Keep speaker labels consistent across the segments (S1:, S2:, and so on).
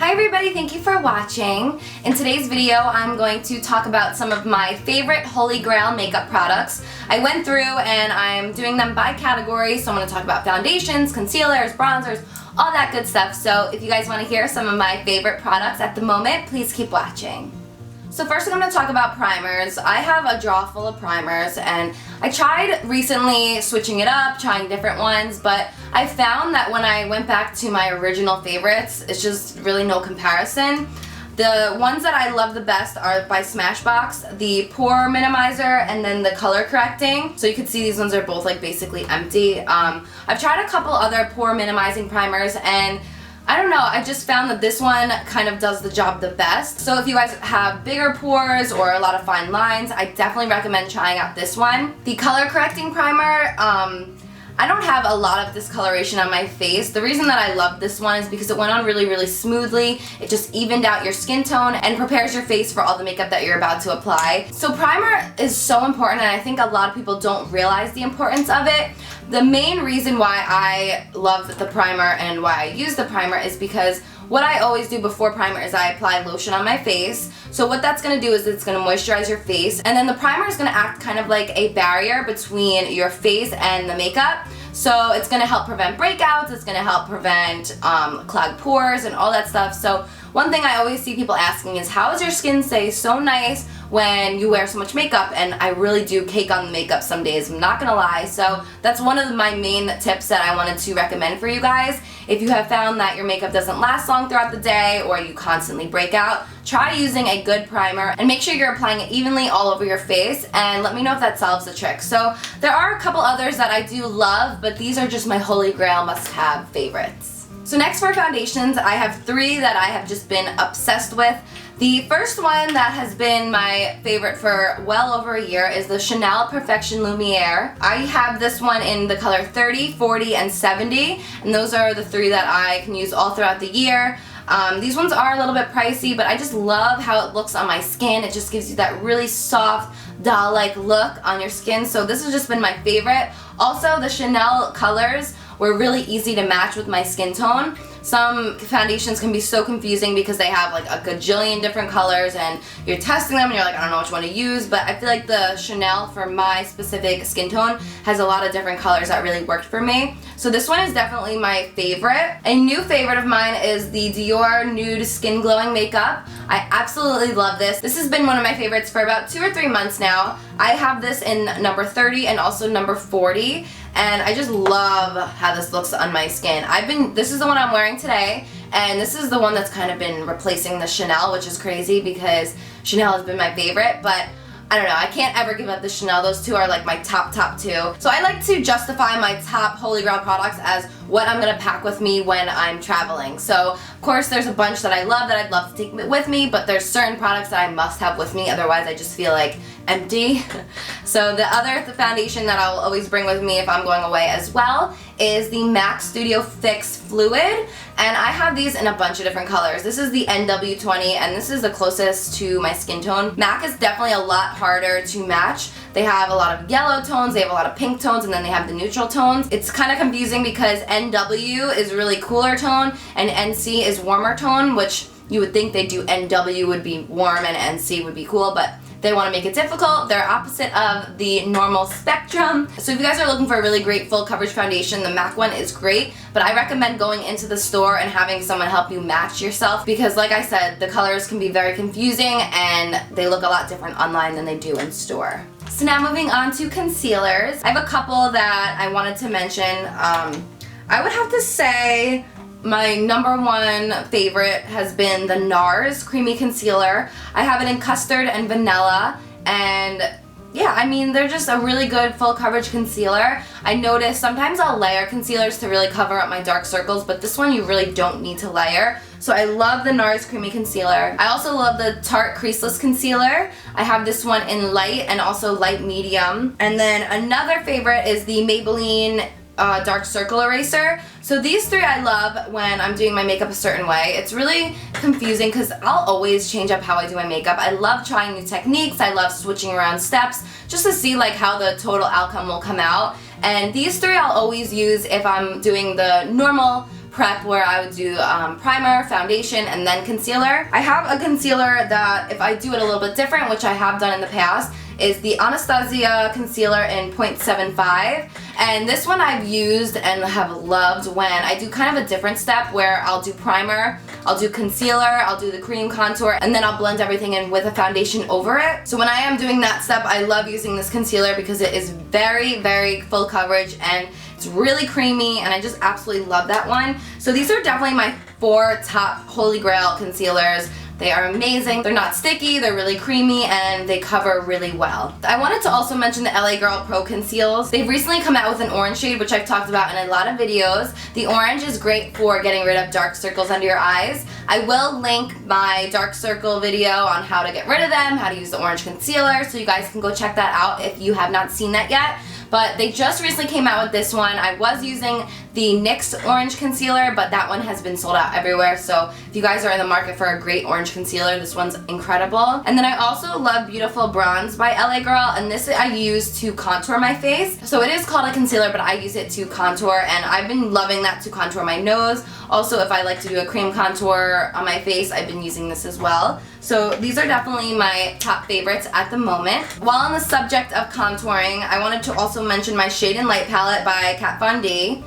S1: Hi everybody, thank you for watching. In today's video, I'm going to talk about some of my favorite Holy Grail makeup products. I went through and I'm doing them by category, so I'm going to talk about foundations, concealers, bronzers, all that good stuff. So if you guys want to hear some of my favorite products at the moment, please keep watching. So first I'm going to talk about primers. I have a drawer full of primers and I tried recently switching it up, trying different ones, but I found that when I went back to my original favorites, it's just really no comparison. The ones that I love the best are by Smashbox, the pore minimizer and then the color correcting. So you can see these ones are both like basically empty. I've tried a couple other pore minimizing primers and I don't know, I just found that this one kind of does the job the best. So if you guys have bigger pores or a lot of fine lines, I definitely recommend trying out this one. The color correcting primer, I don't have a lot of discoloration on my face. The reason that I love this one is because it went on really smoothly. It just evened out your skin tone and prepares your face for all the makeup that you're about to apply. So primer is so important and I think a lot of people don't realize the importance of it. The main reason why I love the primer and why I use the primer is because what I always do before primer is I apply lotion on my face. So what that's going to do is it's going to moisturize your face, and then the primer is going to act kind of like a barrier between your face and the makeup. So it's going to help prevent breakouts, it's going to help prevent clogged pores and all that stuff. So one thing I always see people asking is, how does your skin stay so nice when you wear so much makeup? And I really do cake on the makeup some days, I'm not gonna lie. So that's one of my main tips that I wanted to recommend for you guys. If you have found that your makeup doesn't last long throughout the day or you constantly break out, try using a good primer and make sure you're applying it evenly all over your face, and let me know if that solves the trick. So there are a couple others that I do love, but these are just my Holy Grail must-have favorites. So next for foundations, I have three that I have just been obsessed with. The first one that has been my favorite for well over a year is the Chanel Perfection Lumiere. I have this one in the color 30, 40, and 70, and those are the three that I can use all throughout the year. These ones are a little bit pricey, but I just love how it looks on my skin. It just gives you that really soft, doll-like look on your skin, so this has just been my favorite. Also, the Chanel colors were really easy to match with my skin tone. Some foundations can be so confusing because they have like a gajillion different colors and you're testing them and you're like, I don't know which one to use, but I feel like the Chanel for my specific skin tone has a lot of different colors that really worked for me. So this one is definitely my favorite. A new favorite of mine is the Dior Nude Skin Glowing Makeup. I absolutely love this. This has been one of my favorites for about 2 or 3 months now. I have this in number 30 and also number 40. And I just love how this looks on my skin. This is the one I'm wearing today, and this is the one that's kind of been replacing the Chanel, which is crazy because Chanel has been my favorite, but I don't know, I can't ever give up the Chanel. Those two are like my top two. So I like to justify my top Holy Grail products as what I'm gonna pack with me when I'm traveling. So of course there's a bunch that I love that I'd love to take with me, but there's certain products that I must have with me, otherwise I just feel like empty. So the other foundation that I'll always bring with me if I'm going away as well is the MAC Studio Fix Fluid, and I have these in a bunch of different colors. This is the NW20 and this is the closest to my skin tone. MAC is definitely a lot harder to match. They have a lot of yellow tones, they have a lot of pink tones, and then they have the neutral tones. It's kind of confusing because NW is really cooler tone and NC is warmer tone, which you would think they do NW would be warm and NC would be cool, but they want to make it difficult. They're opposite of the normal spectrum. So if you guys are looking for a really great full coverage foundation, the MAC one is great, but I recommend going into the store and having someone help you match yourself because like I said, the colors can be very confusing and they look a lot different online than they do in store. So now moving on to concealers. I have a couple that I wanted to mention. I would have to say my number one favorite has been the NARS Creamy Concealer. I have it in custard and vanilla, and yeah, I mean, they're just a really good full coverage concealer. I notice sometimes I'll layer concealers to really cover up my dark circles, but this one you really don't need to layer. So I love the NARS Creamy Concealer. I also love the Tarte Creaseless Concealer. I have this one in light and also light medium. And then another favorite is the Maybelline Dark Circle Eraser. So these three I love when I'm doing my makeup a certain way. It's really confusing because I'll always change up how I do my makeup. I love trying new techniques. I love switching around steps just to see like how the total outcome will come out. And these three I'll always use if I'm doing the normal prep where I would do primer, foundation, and then concealer. I have a concealer that if I do it a little bit different, which I have done in the past, is the Anastasia concealer in 0.75, and this one I've used and have loved when I do kind of a different step where I'll do primer, I'll do concealer, I'll do the cream contour, and then I'll blend everything in with a foundation over it. So when I am doing that step, I love using this concealer because it is very, very full coverage and it's really creamy, and I just absolutely love that one. So these are definitely my 4 top Holy Grail concealers. They are amazing, they're not sticky, they're really creamy, and they cover really well. I wanted to also mention the LA Girl Pro Conceals. They've recently come out with an orange shade, which I've talked about in a lot of videos. The orange is great for getting rid of dark circles under your eyes. I will link my dark circle video on how to get rid of them, how to use the orange concealer, so you guys can go check that out if you have not seen that yet. But they just recently came out with this one. I was using the NYX orange concealer, but that one has been sold out everywhere. So if you guys are in the market for a great orange concealer, this one's incredible. And then I also love Beautiful Bronze by LA Girl, and this I use to contour my face. So it is called a concealer, but I use it to contour, and I've been loving that to contour my nose. Also, if I like to do a cream contour on my face, I've been using this as well. So these are definitely my top favorites at the moment. While on the subject of contouring, I wanted to also mention my Shade and Light palette by Kat Von D.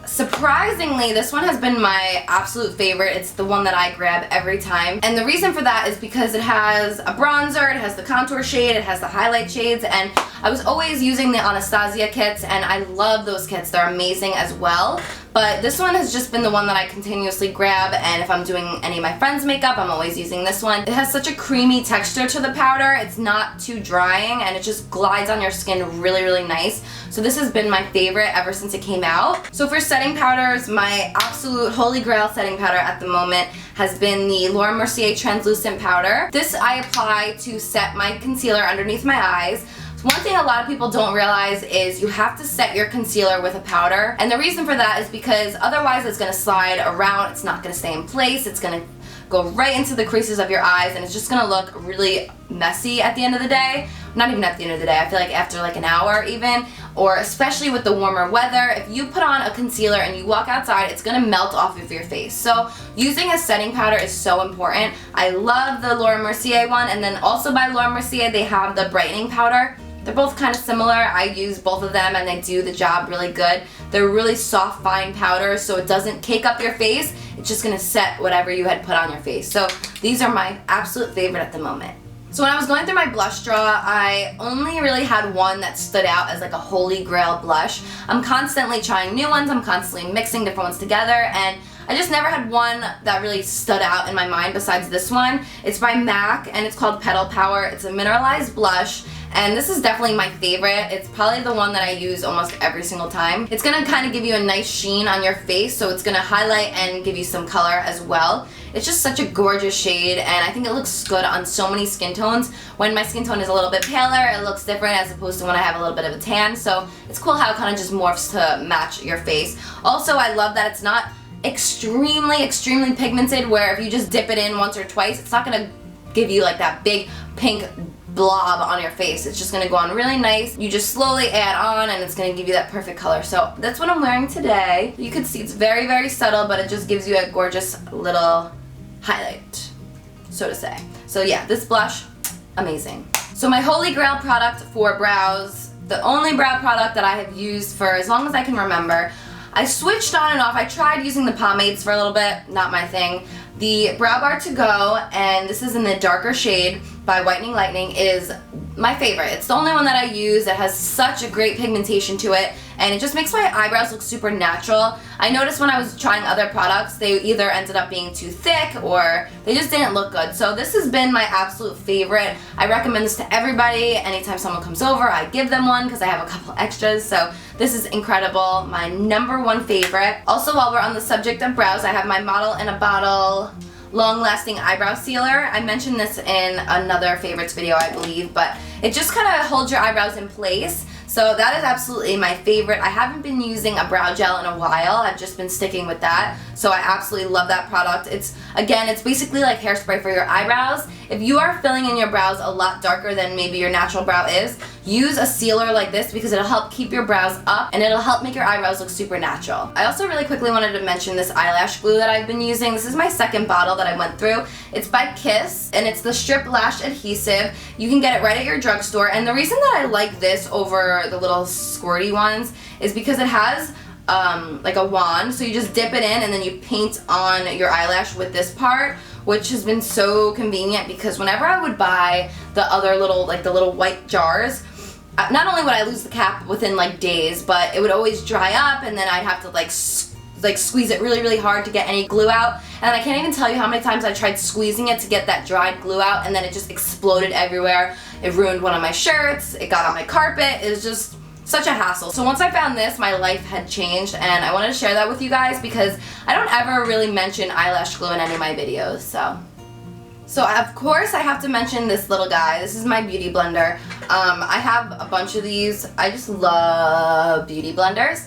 S1: Surprisingly, this one has been my absolute favorite. It's the one that I grab every time. And the reason for that is because it has a bronzer, it has the contour shade, it has the highlight shades, and I was always using the Anastasia kits, and I love those kits. They're amazing as well. But this one has just been the one that I continuously grab, and if I'm doing any of my friends' makeup, I'm always using this one. It has such a creamy texture to the powder. It's not too drying, and it just glides on your skin really, really nice. So this has been my favorite ever since it came out. So for setting powders, my absolute holy grail setting powder at the moment has been the Laura Mercier translucent powder. This I apply to set my concealer underneath my eyes. One thing a lot of people don't realize is you have to set your concealer with a powder, and the reason for that is because otherwise it's going to slide around, it's not going to stay in place, it's going to go right into the creases of your eyes, and it's just going to look really messy at the end of the day. Not even at the end of the day, I feel like after like an hour even, or especially with the warmer weather, if you put on a concealer and you walk outside, it's going to melt off of your face. So using a setting powder is so important. I love the Laura Mercier one, and then also by Laura Mercier they have the brightening powder. They're both kind of similar. I use both of them and they do the job really good. They're really soft, fine powders, so it doesn't cake up your face. It's just going to set whatever you had put on your face. So these are my absolute favorite at the moment. So when I was going through my blush drawer, I only really had one that stood out as like a holy grail blush. I'm constantly trying new ones. I'm constantly mixing different ones together, and I just never had one that really stood out in my mind besides this one. It's by MAC and it's called Petal Power. It's a mineralized blush, and this is definitely my favorite. It's probably the one that I use almost every single time. It's gonna kind of give you a nice sheen on your face, so it's gonna highlight and give you some color as well. It's just such a gorgeous shade, and I think it looks good on so many skin tones. When my skin tone is a little bit paler, it looks different as opposed to when I have a little bit of a tan, so it's cool how it kind of just morphs to match your face. Also, I love that it's not extremely pigmented, where if you just dip it in once or twice, it's not gonna give you like that big pink blob on your face. It's just gonna go on really nice. You just slowly add on and it's gonna give you that perfect color. So that's what I'm wearing today. You can see it's very subtle, but it just gives you a gorgeous little highlight, so to say. So yeah, this blush, amazing. So my holy grail product for brows, the only brow product that I have used for as long as I can remember. I switched on and off. I tried using the pomades for a little bit, not my thing. The Brow Bar To Go, and this is in the darker shade by Whitening, is my favorite. It's the only one that I use. It has such a great pigmentation to it, and it just makes my eyebrows look super natural. I noticed when I was trying other products, they either ended up being too thick or they just didn't look good. So this has been my absolute favorite. I recommend this to everybody. Anytime someone comes over, I give them one because I have a couple extras. So this is incredible. My #1 favorite. Also, while we're on the subject of brows, I have my Model in a Bottle long-lasting eyebrow sealer. I mentioned this in another favorites video, I believe, but it just kind of holds your eyebrows in place. So that is absolutely my favorite. I haven't been using a brow gel in a while. I've just been sticking with that. So I absolutely love that product. It's basically like hairspray for your eyebrows. if you are filling in your brows a lot darker than maybe your natural brow is, use a sealer like this because it'll help keep your brows up and it'll help make your eyebrows look super natural. I also really quickly wanted to mention this eyelash glue that I've been using. This is my second bottle that I went through. It's by Kiss and it's the Strip Lash Adhesive. You can get it right at your drugstore, and the reason that I like this over the little squirty ones is because it has like a wand, so you just dip it in and then you paint on your eyelash with this part, which has been so convenient because whenever I would buy the other little, like the little white jars, not only would I lose the cap within like days, but it would always dry up and then I'd have to like squeeze it really, really hard to get any glue out. And I can't even tell you how many times I tried squeezing it to get that dried glue out, and then it just exploded everywhere. It ruined one of my shirts, it got on my carpet, it was just such a hassle. So once I found this, my life had changed, and I wanted to share that with you guys because I don't ever really mention eyelash glue in any of my videos. So of course I have to mention this little guy. This is my beauty blender. I have a bunch of these. I just love beauty blenders.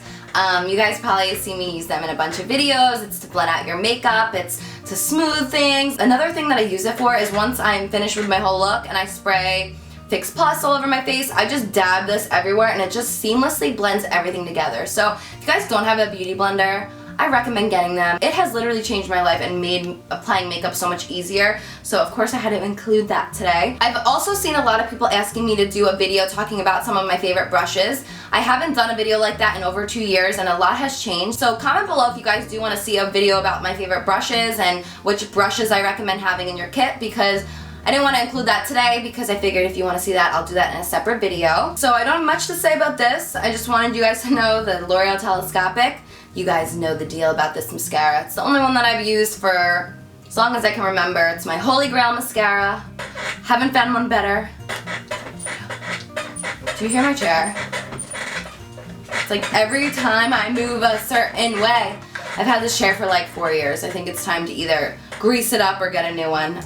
S1: You guys probably see me use them in a bunch of videos. It's to blend out your makeup, it's to smooth things. Another thing that I use it for is once I'm finished with my whole look and I spray Fix Plus all over my face, I just dab this everywhere and it just seamlessly blends everything together. So if you guys don't have a beauty blender, I recommend getting them. It has literally changed my life and made applying makeup so much easier. So of course I had to include that today. I've also seen a lot of people asking me to do a video talking about some of my favorite brushes. I haven't done a video like that in over 2 years and a lot has changed. So comment below if you guys do want to see a video about my favorite brushes and which brushes I recommend having in your kit, because I didn't want to include that today because I figured if you want to see that, I'll do that in a separate video. So I don't have much to say about this. I just wanted you guys to know the L'Oreal Telescopic. You guys know the deal about this mascara. It's the only one that I've used for as long as I can remember. It's my holy grail mascara. Haven't found one better. Do you hear my chair? It's like every time I move a certain way. I've had this chair for like 4 years. I think it's time to either grease it up or get a new one.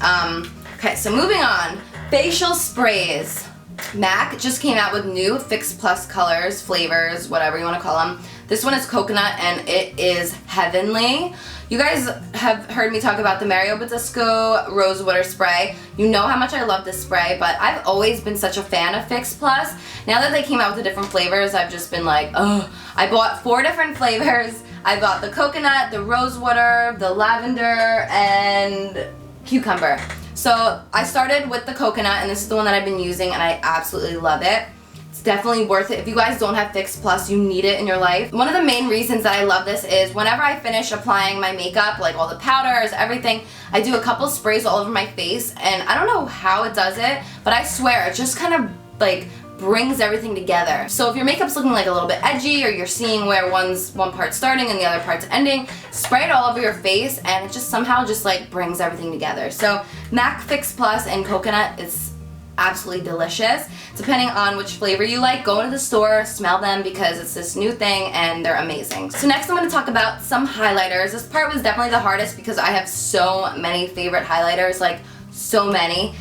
S1: Okay, so moving on. Facial sprays. MAC just came out with new Fix Plus colors, flavors, whatever you want to call them. This one is coconut and it is heavenly. You guys have heard me talk about the Mario Badescu Rose Water Spray. You know how much I love this spray, but I've always been such a fan of Fix Plus. Now that they came out with the different flavors, I've just been like, oh. I bought 4 different flavors. I bought the coconut, the rose water, the lavender, and cucumber. So I started with the coconut, and this is the one that I've been using, and I absolutely love it. It's definitely worth it. If you guys don't have Fix Plus, you need it in your life. One of the main reasons that I love this is whenever I finish applying my makeup, like all the powders, everything, I do a couple sprays all over my face, and I don't know how it does it, but I swear it just kind of like brings everything together. So if your makeup's looking like a little bit edgy, or you're seeing where one part's starting and the other part's ending, spray it all over your face and it just somehow just like brings everything together. So MAC Fix Plus and coconut is absolutely delicious. Depending on which flavor you like, go into the store, smell them because it's this new thing and they're amazing. So next I'm going to talk about some highlighters. This part was definitely the hardest because I have so many favorite highlighters, like so many.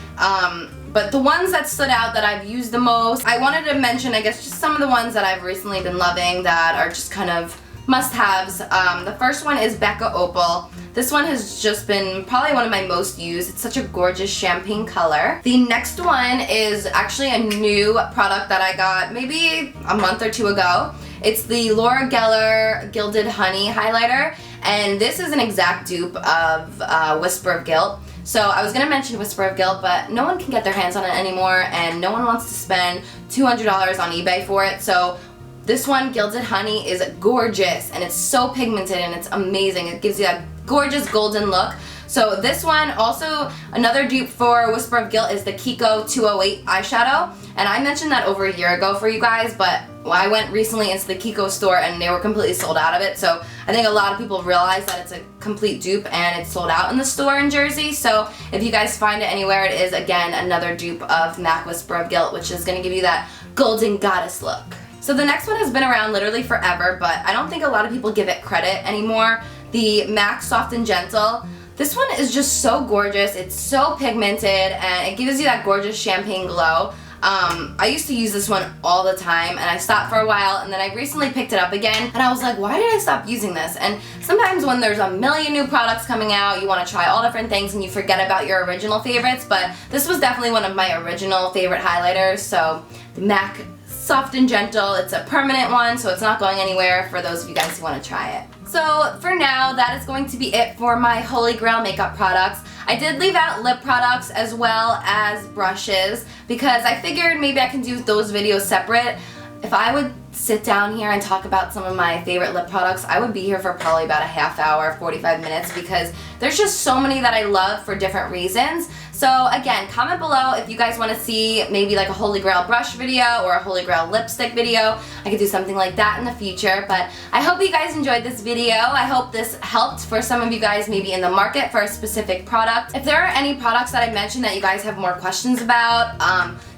S1: But the ones that stood out that I've used the most, I wanted to mention, I guess, just some of the ones that I've recently been loving that are just kind of must-haves. The first one is Becca Opal. This one has just been probably one of my most used. It's such a gorgeous champagne color. The next one is actually a new product that I got maybe a month or 2 ago. It's the Laura Geller Gilded Honey Highlighter, and this is an exact dupe of Whisper of Guilt. So I was going to mention Whisper of Guilt, but no one can get their hands on it anymore, and no one wants to spend $200 on eBay for it. So this one, Gilded Honey, is gorgeous, and it's so pigmented, and it's amazing. It gives you that gorgeous golden look. So this one, also another dupe for Whisper of Guilt, is the Kiko 208 eyeshadow. And I mentioned that over a year ago for you guys, but I went recently into the Kiko store and they were completely sold out of it. So I think a lot of people realize that it's a complete dupe and it's sold out in the store in Jersey. So if you guys find it anywhere, it is again another dupe of MAC Whisper of Guilt, which is going to give you that golden goddess look. So the next one has been around literally forever, but I don't think a lot of people give it credit anymore. The MAC Soft and Gentle. This one is just so gorgeous. It's so pigmented and it gives you that gorgeous champagne glow. I used to use this one all the time, and I stopped for a while, and then I recently picked it up again, and I was like, why did I stop using this? And sometimes when there's a million new products coming out, you want to try all different things and you forget about your original favorites, but this was definitely one of my original favorite highlighters. So the MAC Soft and Gentle, it's a permanent one, so it's not going anywhere for those of you guys who want to try it. So for now, that is going to be it for my Holy Grail makeup products. I did leave out lip products as well as brushes because I figured maybe I can do those videos separate. If I would sit down here and talk about some of my favorite lip products, I would be here for probably about a half hour, 45 minutes, because there's just so many that I love for different reasons. So again, comment below if you guys want to see maybe like a Holy Grail brush video or a Holy Grail lipstick video. I could do something like that in the future, but I hope you guys enjoyed this video. I hope this helped for some of you guys maybe in the market for a specific product. If there are any products that I mentioned that you guys have more questions about,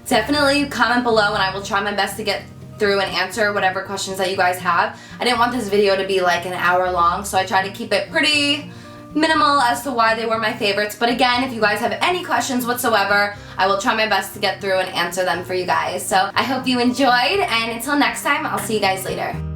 S1: definitely comment below and I will try my best to get through and answer whatever questions that you guys have. I didn't want this video to be like an hour long, so I tried to keep it pretty minimal as to why they were my favorites. But again, if you guys have any questions whatsoever, I will try my best to get through and answer them for you guys. So I hope you enjoyed, and until next time, I'll see you guys later.